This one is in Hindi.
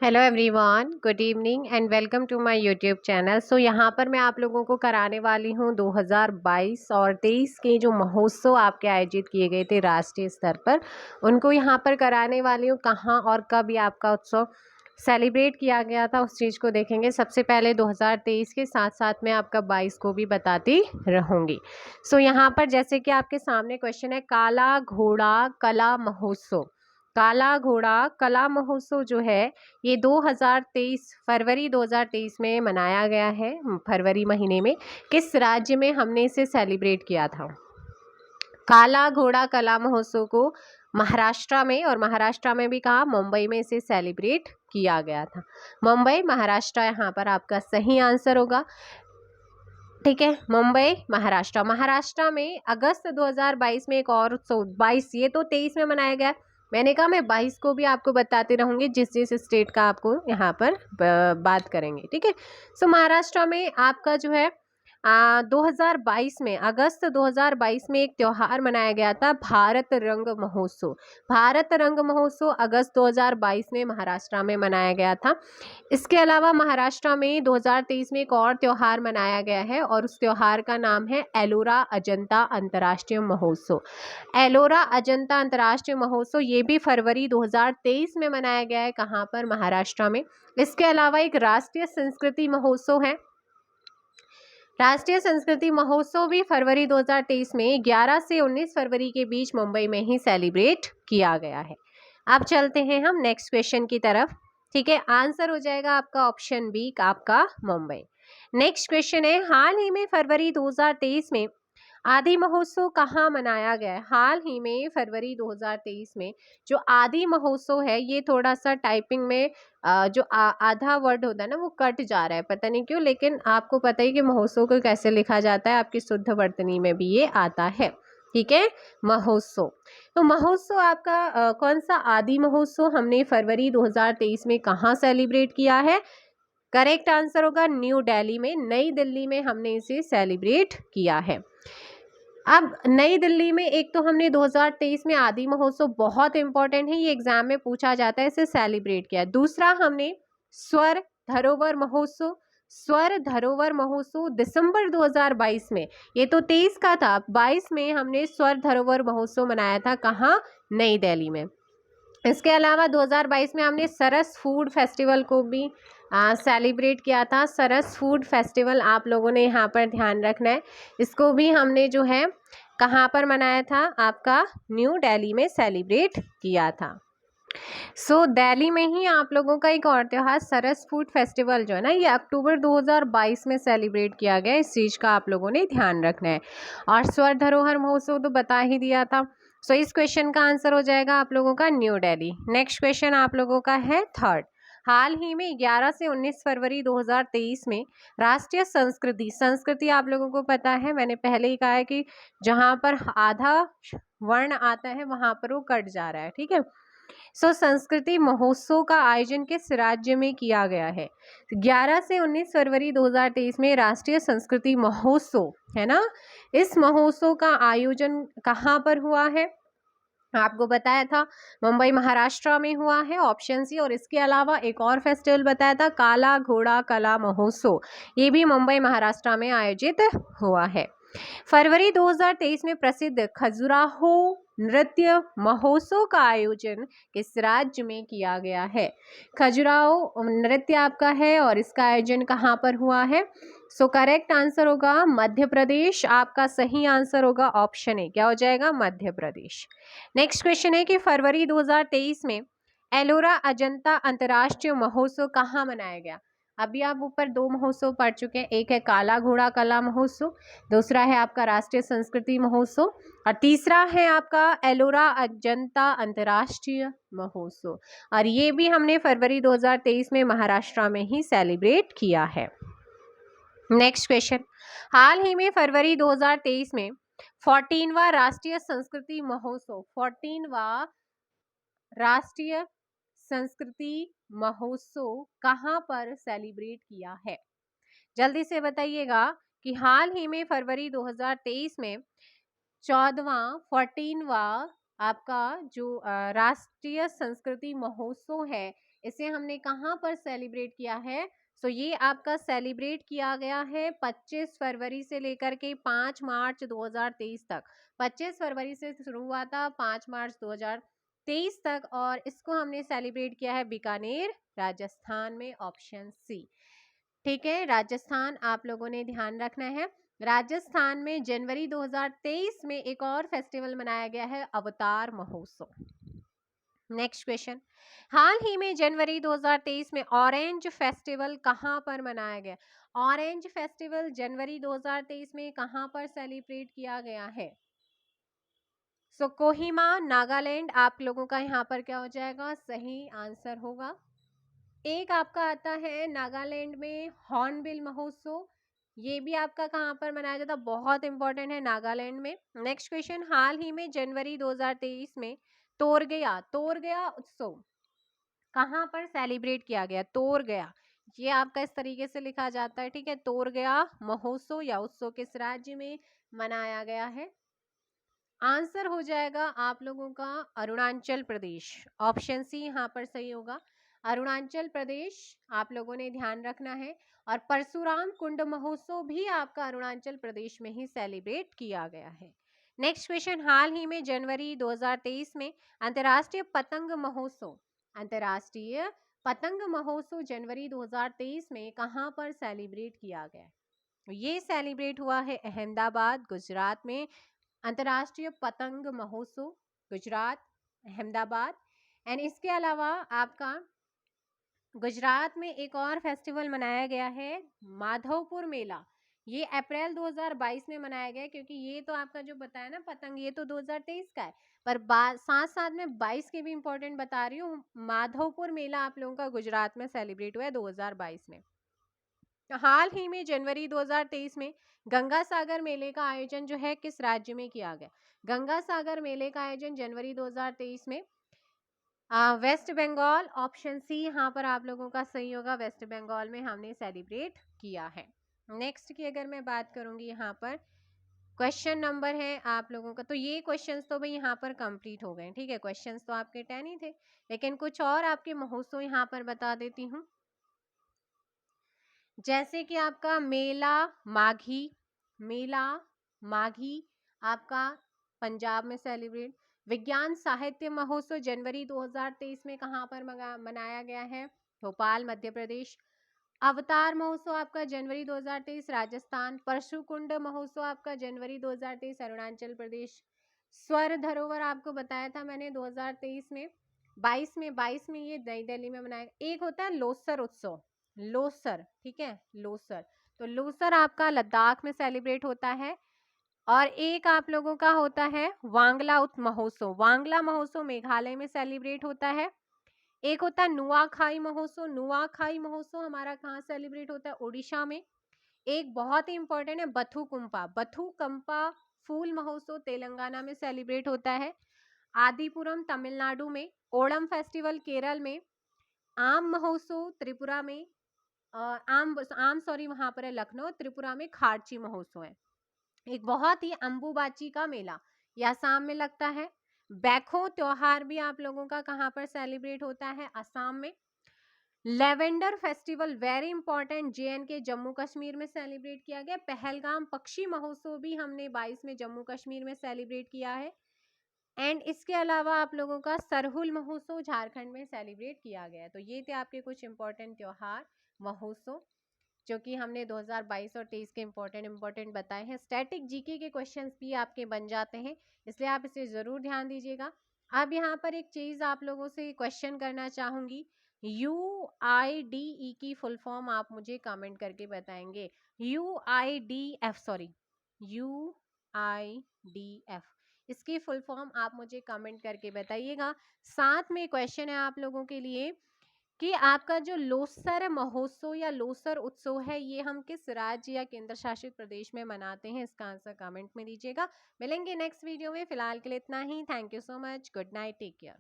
Hello everyone, good evening and welcome to my YouTube channel. यहाँ पर मैं आप लोगों को कराने वाली हूँ 2022 और 23 के जो महोत्सव आपके आयोजित किए गए थे राष्ट्रीय स्तर पर, उनको यहाँ पर कराने वाली हूँ। कहाँ और कब ये आपका उत्सव सेलिब्रेट किया गया था उस चीज़ को देखेंगे। सबसे पहले 2023 के साथ साथ में आपका 22 को भी बताती रहूँगी। यहाँ पर जैसे कि आपके सामने क्वेश्चन है, काला घोड़ा कला महोत्सव। काला घोड़ा कला महोत्सव जो है ये 2023 फरवरी 2023 में मनाया गया है। फरवरी महीने में किस राज्य में हमने इसे सेलिब्रेट किया था? काला घोड़ा कला महोत्सव को महाराष्ट्र में, और महाराष्ट्र में भी कहा, मुंबई में इसे सेलिब्रेट किया गया था। मुंबई महाराष्ट्र यहाँ पर आपका सही आंसर होगा। ठीक है, मुंबई महाराष्ट्र। महाराष्ट्र में अगस्त 2022 में एक और उत्सव, 22 ये तो 23 में मनाया गया। मैंने कहा मैं 22 को भी आपको बताते रहूंगी, जिस जिस स्टेट का आपको यहाँ पर बात करेंगे। ठीक है, महाराष्ट्र में आपका जो है 2022 में, अगस्त 2022 में एक त्योहार मनाया गया था, भारत रंग महोत्सव। भारत रंग महोत्सव अगस्त 2022 में महाराष्ट्र में मनाया गया था। इसके अलावा महाराष्ट्र में 2023 में एक और त्योहार मनाया गया है और उस त्योहार का नाम है एलोरा अजंता अंतर्राष्ट्रीय महोत्सव। एलोरा अजंता अंतर्राष्ट्रीय महोत्सव ये भी फरवरी 2023 में मनाया गया है। कहाँ पर? महाराष्ट्र में। इसके अलावा एक राष्ट्रीय संस्कृति महोत्सव है। राष्ट्रीय संस्कृति महोत्सव भी फरवरी 2023 में 11 से 19 फरवरी के बीच मुंबई में ही सेलिब्रेट किया गया है। अब चलते हैं हम नेक्स्ट क्वेश्चन की तरफ। ठीक है, आंसर हो जाएगा आपका ऑप्शन बी, आपका मुंबई। नेक्स्ट क्वेश्चन है, हाल ही में फरवरी 2023 में आदि महोत्सव कहाँ मनाया गया है? हाल ही में फरवरी 2023 में जो आदि महोत्सव है, ये थोड़ा सा टाइपिंग में जो आधा वर्ड होता है ना, वो कट जा रहा है, पता नहीं क्यों। लेकिन आपको पता ही कि महोत्सव को कैसे लिखा जाता है, आपकी शुद्ध वर्तनी में भी ये आता है। ठीक है, महोत्सव। तो महोत्सव आपका कौन सा आदि महोत्सव हमने फरवरी 2023 में कहाँ सेलिब्रेट किया है? करेक्ट आंसर होगा न्यू दिल्ली में, नई दिल्ली में हमने इसे सेलिब्रेट किया है। अब नई दिल्ली में एक तो हमने 2023 में आदि महोत्सव, बहुत इंपॉर्टेंट है, ये एग्जाम में पूछा जाता है, इसे सेलिब्रेट किया। दूसरा हमने स्वर धरोवर महोत्सव, स्वर धरोवर महोत्सव दिसंबर 2022 में, ये तो 23 का था, 22 में हमने स्वर धरोवर महोत्सव मनाया था। कहाँ? नई दिल्ली में। इसके अलावा 2022 में हमने सरस फूड फेस्टिवल को भी सेलिब्रेट किया था। सरस फूड फेस्टिवल आप लोगों ने यहाँ पर ध्यान रखना है, इसको भी हमने जो है कहाँ पर मनाया था? आपका न्यू दिल्ली में सेलिब्रेट किया था। दिल्ली में ही आप लोगों का एक और त्योहार सरस फूड फेस्टिवल जो है ना, ये अक्टूबर 2022 में सेलिब्रेट किया गया। इस चीज़ का आप लोगों ने ध्यान रखना है। और स्वर धरोहर महोत्सव तो बता ही दिया था। इस क्वेश्चन का आंसर हो जाएगा आप लोगों का न्यू दिल्ली। नेक्स्ट क्वेश्चन आप लोगों का है थर्ड। हाल ही में 11 से 19 फरवरी 2023 में राष्ट्रीय संस्कृति, संस्कृति आप लोगों को पता है, मैंने पहले ही कहा है कि जहाँ पर आधा वर्ण आता है वहाँ पर वो कट जा रहा है। ठीक है, संस्कृति महोत्सव का आयोजन किस राज्य में किया गया है? 11 से 19 फरवरी 2023 में राष्ट्रीय संस्कृति महोत्सव है ना, इस महोत्सव का आयोजन कहाँ पर हुआ है? आपको बताया था मुंबई महाराष्ट्र में हुआ है, ऑप्शन सी। और इसके अलावा एक और फेस्टिवल बताया था, काला घोड़ा कला महोत्सव, ये भी मुंबई महाराष्ट्र में आयोजित हुआ है। फरवरी 2023 में प्रसिद्ध खजुराहो नृत्य महोत्सव का आयोजन किस राज्य में किया गया है? खजुराहो नृत्य आपका है और इसका आयोजन कहाँ पर हुआ है? करेक्ट आंसर होगा मध्य प्रदेश। आपका सही आंसर होगा ऑप्शन ए, क्या हो जाएगा? मध्य प्रदेश। नेक्स्ट क्वेश्चन है कि फरवरी 2023 में एलोरा अजंता अंतर्राष्ट्रीय महोत्सव कहाँ मनाया गया? अभी आप ऊपर दो महोत्सव पढ़ चुके हैं, एक है काला घोड़ा कला महोत्सव, दूसरा है आपका राष्ट्रीय संस्कृति महोत्सव, और तीसरा है आपका एलोरा अजंता अंतर्राष्ट्रीय महोत्सव। और ये भी हमने फरवरी 2023 में महाराष्ट्र में ही सेलिब्रेट किया है। नेक्स्ट क्वेश्चन, हाल ही में फरवरी 2023 में 14वां राष्ट्रीय संस्कृति महोत्सव, 14वां राष्ट्रीय संस्कृति महोत्सव कहाँ पर सेलिब्रेट किया है? जल्दी से बताइएगा कि हाल ही में फरवरी 2023 में 14वां आपका जो राष्ट्रीय संस्कृति महोत्सव है, इसे हमने कहाँ पर सेलिब्रेट किया है? सो ये आपका सेलिब्रेट किया गया है 25 फरवरी से लेकर के 5 मार्च 2023 तक। 25 फरवरी से शुरू हुआ था, 5 मार्च 2023 तक, और इसको हमने सेलिब्रेट किया है बीकानेर, राजस्थान में, ऑप्शन सी। ठीक है, राजस्थान आप लोगों ने ध्यान रखना है। राजस्थान में जनवरी 2023 में एक और फेस्टिवल मनाया गया है, अवतार महोत्सव। नेक्स्ट क्वेश्चन, हाल ही में जनवरी 2023 में ऑरेंज फेस्टिवल कहां पर मनाया गया? ऑरेंज फेस्टिवल जनवरी 2023 में कहां पर सेलिब्रेट किया गया है? सो कोहिमा, नागालैंड आप लोगों का यहाँ पर क्या हो जाएगा? सही आंसर होगा। एक आपका आता है नागालैंड में हॉर्नबिल महोत्सव, ये भी आपका कहाँ पर मनाया जाता है? बहुत इंपॉर्टेंट है, नागालैंड में। नेक्स्ट क्वेश्चन, हाल ही में जनवरी 2023 में तोरगया उत्सव कहाँ पर सेलिब्रेट किया गया? तोरगया, ये आपका इस तरीके से लिखा जाता है, ठीक है। तोरगया महोत्सव या उत्सव किस राज्य में मनाया गया है? आंसर हो जाएगा आप लोगों का अरुणाचल प्रदेश, ऑप्शन सी यहाँ पर सही होगा। अरुणाचल प्रदेश आप लोगों ने ध्यान रखना है। और परशुराम कुंड महोत्सव भी आपका अरुणाचल प्रदेश में ही सेलिब्रेट किया गया है। नेक्स्ट क्वेश्चन, हाल ही में जनवरी 2023 में अंतर्राष्ट्रीय पतंग महोत्सव जनवरी 2023 में कहां पर सेलिब्रेट किया गया? ये सेलिब्रेट हुआ है अहमदाबाद, गुजरात में। अंतर्राष्ट्रीय पतंग महोत्सव, गुजरात, अहमदाबाद। एंड इसके अलावा आपका गुजरात में एक और फेस्टिवल मनाया गया है, माधवपुर मेला। ये अप्रैल 2022 में मनाया गया है, क्योंकि ये तो आपका जो बताया ना पतंग, ये तो 2023 का है, पर साथ साथ में 22 के भी इंपॉर्टेंट बता रही हूँ। माधवपुर मेला आप लोगों का गुजरात में सेलिब्रेट हुआ है 2022 में। हाल ही में जनवरी 2023 में गंगा सागर मेले का आयोजन जो है किस राज्य में किया गया? गंगा सागर मेले का आयोजन जनवरी 2023 में वेस्ट बंगाल, ऑप्शन सी यहाँ पर आप लोगों का सही होगा। वेस्ट बंगाल में हमने सेलिब्रेट किया है। नेक्स्ट की अगर मैं बात करूंगी, यहाँ पर क्वेश्चन नंबर है आप लोगों का, तो ये क्वेश्चंस तो भाई यहाँ पर कंप्लीट हो गए, ठीक है। क्वेश्चंस तो आपके 10 ही थे, लेकिन कुछ और आपके महोत्सव यहाँ पर बता देती हूँ। जैसे कि आपका मेला माघी आपका पंजाब में सेलिब्रेट। विज्ञान साहित्य महोत्सव जनवरी 2023 में कहाँ पर मनाया गया है? भोपाल, मध्य प्रदेश। अवतार महोत्सव आपका जनवरी 2023 राजस्थान। परशुकुंड महोत्सव आपका जनवरी 2023 अरुणाचल प्रदेश। स्वर धरोहर आपको बताया था मैंने 2023 में। 22 में ये नई दिल्ली में मनाया। एक होता है लोसर उत्सव, लोसर, ठीक है, लोसर। तो लोसर आपका लद्दाख में सेलिब्रेट होता है। और एक आप लोगों का होता है वांगला महोत्सव, वांगला महोत्सव मेघालय में सेलिब्रेट होता है। एक होता है नुआखाई महोत्सव, नुआखाई महोत्सव हमारा कहाँ सेलिब्रेट होता है? उड़ीसा में। एक बहुत ही इंपॉर्टेंट है बथुकंपा फूल महोत्सव तेलंगाना में सेलिब्रेट होता है। आदिपुरम तमिलनाडु में। ओणम फेस्टिवल केरल में। आम महोत्सव त्रिपुरा में, आम सॉरी वहां पर है लखनऊ। त्रिपुरा में खारची महोत्सव है। एक बहुत ही अंबुबाची का मेला, यह असम में लगता है। बैखो त्योहार भी आप लोगों का कहाँ पर सेलिब्रेट होता है? असम में। Lavender festival very important, JNK Jammu Kashmir में सेलिब्रेट किया गया। पहलगाम पक्षी महोत्सव भी हमने 22 में जम्मू कश्मीर में सेलिब्रेट किया है। एंड इसके अलावा आप लोगों का सरहुल महोत्सव झारखंड में सेलिब्रेट किया गया है। तो ये थे आपके कुछ इंपॉर्टेंट त्योहार, महोत्सव, जो कि हमने 2022 और 23 के इंपॉर्टेंट बताए हैं। स्टैटिक जीके के क्वेश्चंस भी आपके बन जाते हैं, इसलिए आप इसे ज़रूर ध्यान दीजिएगा। अब यहाँ पर एक चीज़ आप लोगों से क्वेश्चन करना चाहूँगी, UIDE की फुल फॉर्म आप मुझे कमेंट करके बताएंगे। UIDF, इसकी फुल फॉर्म आप मुझे कमेंट करके बताइएगा। साथ में क्वेश्चन है आप लोगों के लिए कि आपका जो लोसर महोत्सव या लोसर उत्सव है, ये हम किस राज्य या केंद्र शासित प्रदेश में मनाते हैं? इसका आंसर कमेंट में दीजिएगा। मिलेंगे नेक्स्ट वीडियो में, फिलहाल के लिए इतना ही। Thank you so much, good night, take care.